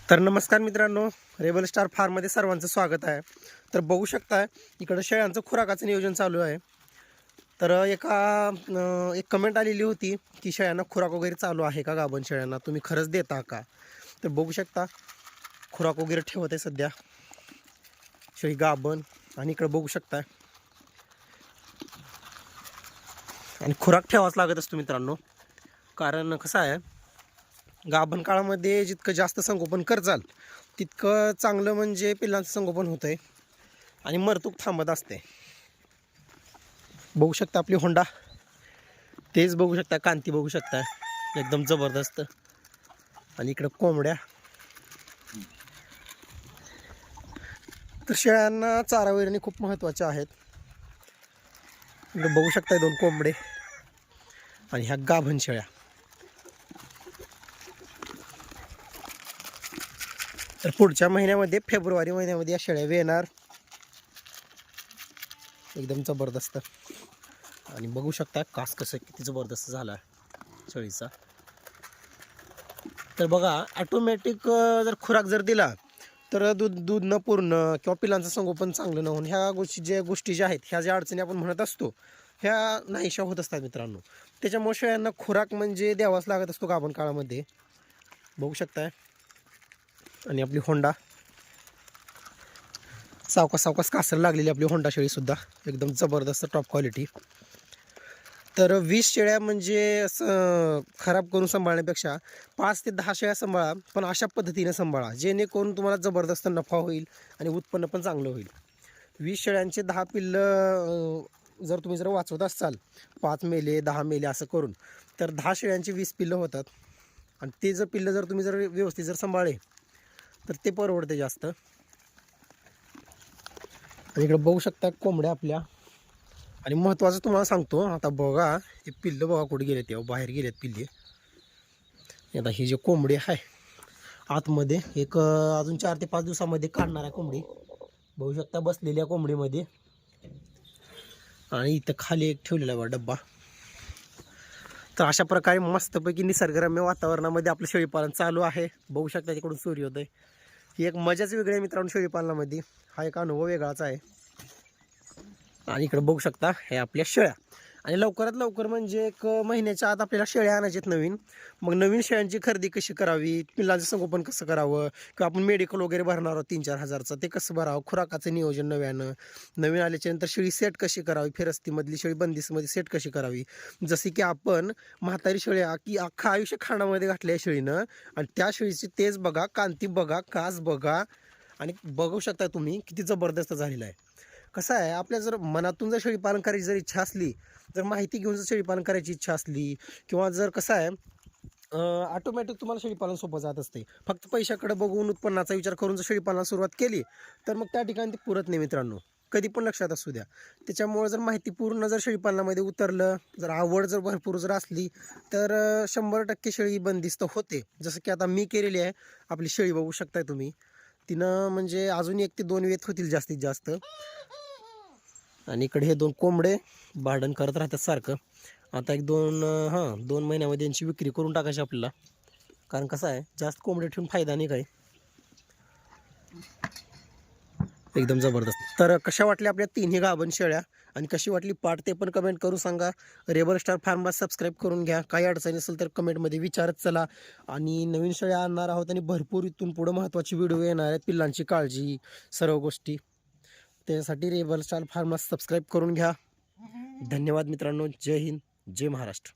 तर नमस्कार मित्रांनो, रेबल स्टार फार्ममध्ये सर्वांचं स्वागत आहे. तर बघू शकता इकडं शेळ्यांचं खुराकाचं नियोजन चालू आहे. तर एक कमेंट आलेली होती की शेळ्यांना खुराक वगैरे चालू आहे का, गाभण शेळ्यांना तुम्ही खरंच देता का? तर बघू शकता खुराक वगैरे ठेवत आहे सध्या शेळी गाभण. आणि इकडं बघू शकता आणि खुराक ठेवाच लागत असतो मित्रांनो, कारण कसं आहे गाभण काळामध्ये जितकं जास्त संगोपन करचाल तितकं चांगलं, म्हणजे पिल्लांचं संगोपन होतंय आणि मरतूक थांबत असते. बघू शकता आपली होंडा, तेच बघू शकता, कांती बघू शकता एकदम जबरदस्त. आणि इकडं कोंबड्या. तर शेळ्यांना चारा वैरणी खूप महत्त्वाच्या आहेत. इकडं बघू शकता 2 कोंबडे आणि ह्या गाभण शेळ्या. तर पुढच्या महिन्यामध्ये, फेब्रुवारी महिन्यामध्ये या शेळ्या येणार, एकदम जबरदस्त. आणि बघू शकता कास कसं किती जबरदस्त झाला शेळीचा. तर बघा, ऑटोमॅटिक जर खुराक जर दिला तर दूध न पूर्ण किंवा पिलांचं संगोपन चांगलं न होऊन ह्या गोष्टी ज्या आहेत, ह्या ज्या अडचणी आपण म्हणत असतो ह्या नाहीशा होत असतात मित्रांनो. त्याच्यामुळे शेळ्यांना खुराक म्हणजे द्यावाच लागत असतो गाभण काळामध्ये. बघू शकताय. आणि आपली होंडा सावकास कासर लागलेली आपली होंडा शेळीसुद्धा एकदम जबरदस्त टॉप क्वालिटी. तर 20 शेळ्या म्हणजे असं खराब करून सांभाळण्यापेक्षा 5 ते 10 शेळ्या सांभाळा, पण अशा पद्धतीने सांभाळा जेणेकरून तुम्हाला जबरदस्त नफा होईल आणि उत्पन्न पण चांगलं होईल. 20 शेळ्यांचे 10 पिल्लं जर तुम्ही वाचवत असाल, 5 मेले 10 मेले असं करून, तर 10 शेळ्यांची 20 पिल्लं होतात. आणि ते जर पिल्लं जर तुम्ही व्यवस्थित सांभाळले तर ते परवडते जास्त. आणि इकडे बघू शकता कोंबड्या आपल्या. आणि महत्त्वाचं तुम्हाला सांगतो, आता बघा हे पिल्लं बघा कुठे गेले, तेव्हा बाहेर गेलेत पिल्ले. आता ही जे कोंबडी आहे आतमध्ये, एक अजून 4 ते 5 दिवसामध्ये काढणार आहे कोंबडी. बघू शकता बसलेल्या कोंबडीमध्ये. आणि इथं खाली एक ठेवलेला आहे डब्बा. तर अशा प्रकारे मस्तपैकी निसर्गरम्य वातावरणामध्ये आपलं शेळीपालन चालू आहे. बघू शकता तिकडून सूर्योदय. ही एक मजाच वेगळी आहे मित्रांनो शेळीपालनामध्ये. हा एक अनुभव वेगळाच आहे. आणि इकडे बघू शकता हे आपल्या शेळ्या. आणि लवकरात लवकर म्हणजे 1 महिन्याच्या आत आपल्याला शेळ्या आणायच्यात नवीन. मग नवीन शेळ्यांची खरेदी कशी करावी, पिल्लांचं संगोपन कसं करावं, किंवा आपण मेडिकल वगैरे भरणार आहोत 3-4 हजारचं, ते कसं भरावं, खुराकाचं नियोजन नवीन आल्याच्यानंतर शेळी सेट कशी करावी, फिरस्तीमधली शेळी बंदिस्तमध्ये सेट कशी करावी. जशी की आपण म्हातारी शेळी की अख्खं आयुष्य खाण्यामध्ये घातल्या शेळीनं, आणि त्या शेळीची तेज बघा, कांती बघा, कास बघा. आणि बघू शकता तुम्ही किती जबरदस्त झालेलं आहे. कसं आहे, आपल्या जर मनातून जर शेळीपालन करायची जर इच्छा असली, जर माहिती घेऊन जर शेळीपालन करायची इच्छा असली, किंवा जर कसं आहे ऑटोमॅटिक तुम्हाला शेळीपालन सोपं जात असते. फक्त पैशाकडे बघून उत्पन्नाचा विचार करून जर शेळीपालनाला सुरुवात केली तर मग त्या ठिकाणी ते पुरत नाही मित्रांनो, कधी पण लक्षात असू द्या. त्याच्यामुळे जर माहिती पूर्ण जर शेळीपालनामध्ये उतरलं, जर आवड जर भरपूर जर असली, तर 100% शेळी बंदिस्त होते. जसं की आता मी केलेली आहे. आपली शेळी बघू शकताय तुम्ही, तिनं म्हणजे अजून 1 ते 2 वेत होतील जास्तीत जास्त. आणि इकडे हे 2 कोंबडे भांडण करत राहतात सारखं. आता 2 महिन्यामध्ये यांची विक्री करून टाकायची आपल्याला, कारण कसं आहे जास्त कोंबडे ठेवून फायदा नाही काय. एकदम जबरदस्त. तर कशा वाटल्या आपल्या 3ही गाभण शेळ्या, आणि कशी वाटली पाठ ते पण कमेंट करून सांगा. रेबल स्टार फार्मला सबस्क्राईब करून घ्या. काही अडचणी असेल तर कमेंटमध्ये विचारत चला. आणि नवीन शेळ्या आणणार आहोत आणि भरपूर इथून पुढं महत्त्वाची व्हिडिओ येणार आहेत, पिल्लांची काळजी, सर्व गोष्टी. त्यासाठी रेबल स्टार फार्मला सबस्क्राईब करून घ्या. धन्यवाद मित्रांनो. जय हिंद, जय महाराष्ट्र.